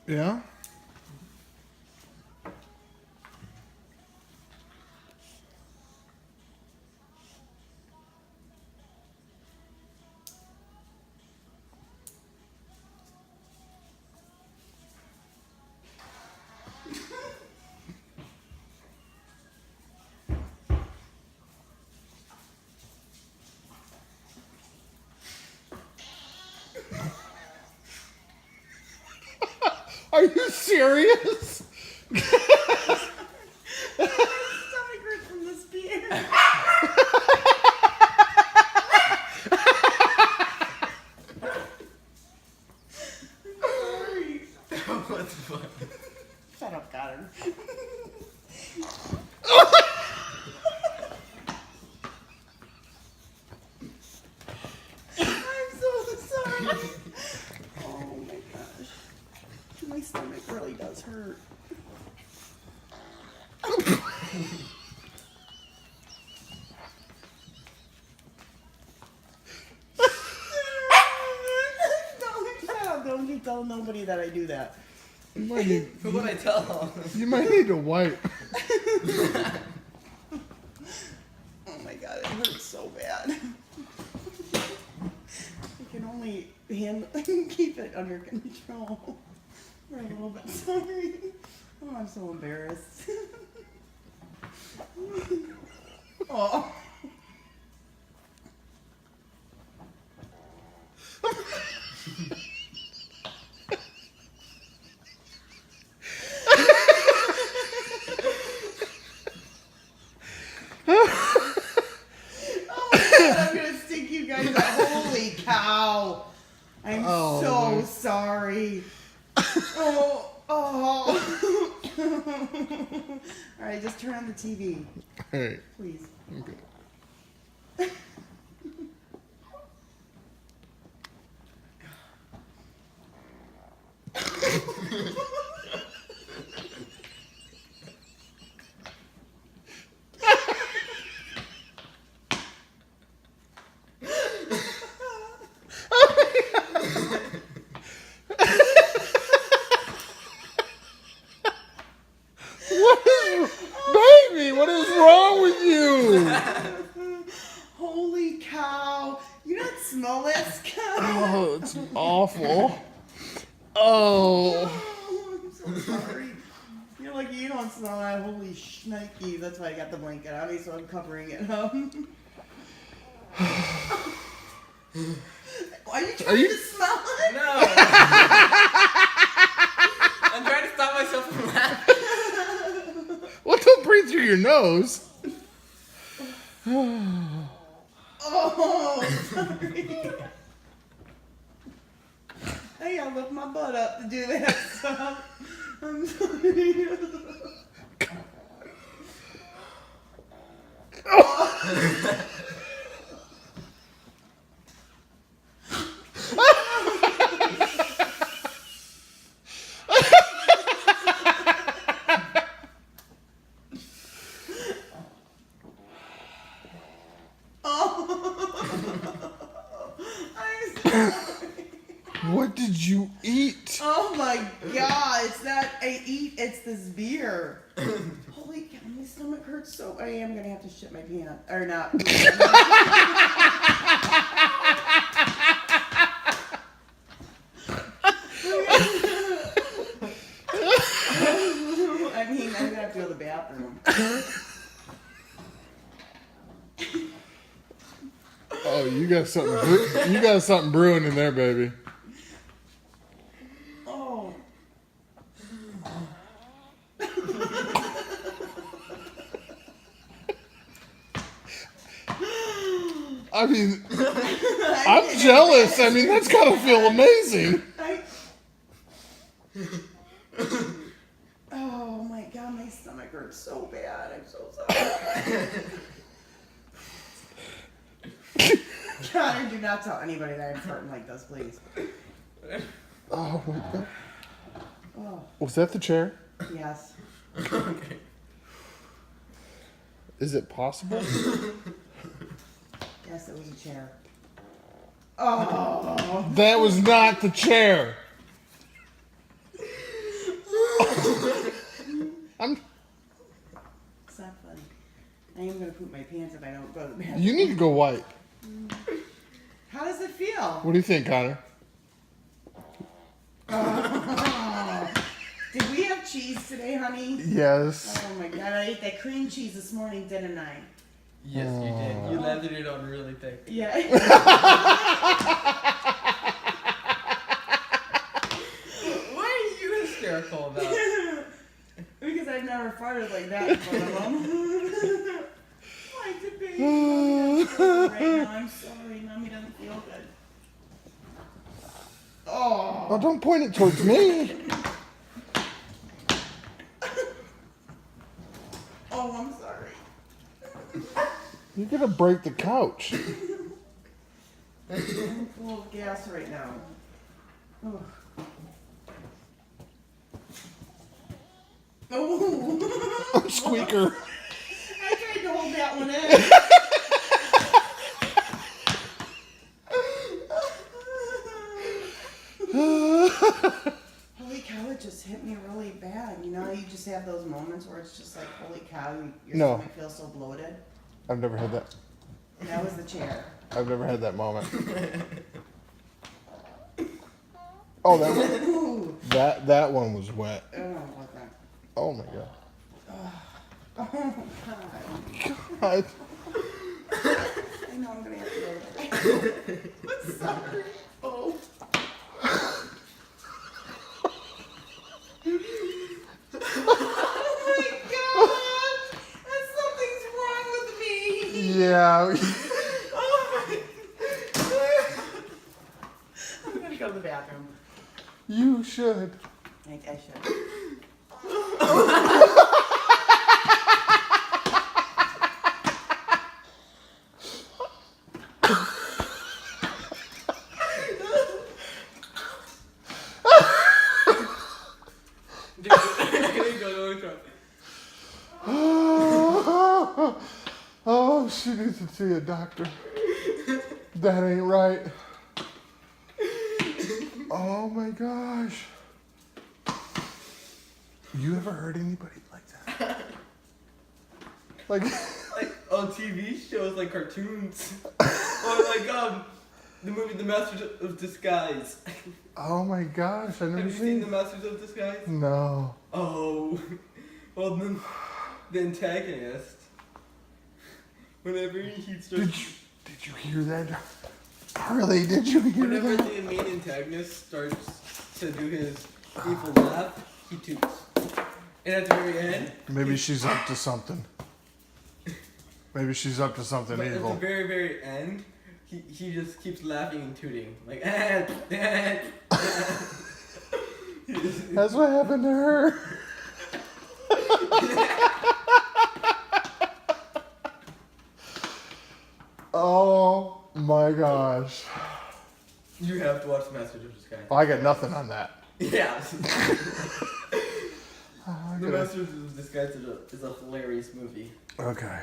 Yeah? Are you serious? My stomach hurts from this beer. Sorry. What's fun? Shut up, Connor. I'm so sorry. Oh my gosh. My stomach really does hurt. Shut up. Don't you tell nobody that I do that. You might need, Who would I tell? you might need to wipe. Oh my god, it hurts so bad. I can only keep it under control. For a little bit. Sorry. Oh, I'm so embarrassed. Oh. Oh my god, I'm gonna stick you guys out. Holy cow. I'm Oh, so man. sorry. Oh. Alright, just turn on the TV, Hey. please. Okay. What is, baby? What is wrong with you? Holy cow. You don't smell this? Oh, it's awful. Oh. Oh, I'm so sorry. You're like, you don't smell that. Holy shnikey. That's why I got the blanket on me, so I'm covering it up. Are you trying to smell it? No. I'm trying to stop myself from laughing. Well, don't breathe through your nose. Oh, sorry. I gotta lift my butt up to do that stuff. I'm sorry. I'm sorry. What did you eat? Oh my god, it's not I eat, it's this beer. Holy cow, my stomach hurts so I am gonna have to shit my pants. Or not. I mean, I'm gonna have to go to the bathroom. Oh, you got something. You got something brewing in there, baby. Oh. I mean, I'm jealous. I mean, that's gotta feel amazing. Oh my god, my stomach hurts so bad. I'm so sorry. Connor, do not tell anybody that I'm farting like this, please. Oh, my God. Oh, Was that the chair? yes. Okay. Is it possible? Yes, it was a chair. Oh. That was not the chair. It's not funny. I am gonna poop my pants if I don't go to the bathroom. You need to go white. How does it feel? What do you think, Connor? Did we have cheese today, honey? Yes. Oh my god, I ate that cream cheese this morning, didn't I? Yes, you did. You landed it on really thick. Yeah. What are you hysterical about? Because I've never farted like that in front of them. Why debate? Right now, I'm sorry. Mommy doesn't feel good. Oh. Oh, don't point it towards me. Oh, I'm sorry. You're gonna break the couch. I'm full of gas right now. Oh. Oh. Squeaker. I tried to hold that one in. Holy cow, it just hit me really bad. You know, you just have those moments where it's just like, holy cow, your No. stomach feels so bloated. I've never had that. That was the chair. I've never had that moment. Oh, Ooh. that one was wet. Oh, what that? Oh my god. Oh, God. God. I know I'm going to have to go to bed. I'm sorry. Oh. Oh my God! Something's wrong with me! Yeah. Oh my... I'm gonna go to the bathroom. You should. I should. Dude, I gotta go to work. Oh, she needs to see a doctor. That ain't right. Oh my gosh. You ever heard anybody like that? Like, Like on TV shows, like cartoons, or like the movie The Masters of Disguise. oh my gosh, I've Have never you seen seen. The Masters of Disguise? No. Oh, well the antagonist. Whenever he starts, Did you hear that? Harley, did you hear whenever that? the main antagonist starts to do his evil laugh, he toots. And at the very end, Maybe she's up to something. Maybe she's up to something but at the evil. very, very end, he just keeps laughing and tooting. Like, That's what happened to her. Oh my gosh. You have to watch The Masters of Disguise. I got nothing on that. Yeah. I The gotta- Masters of Disguise is a hilarious movie. Okay.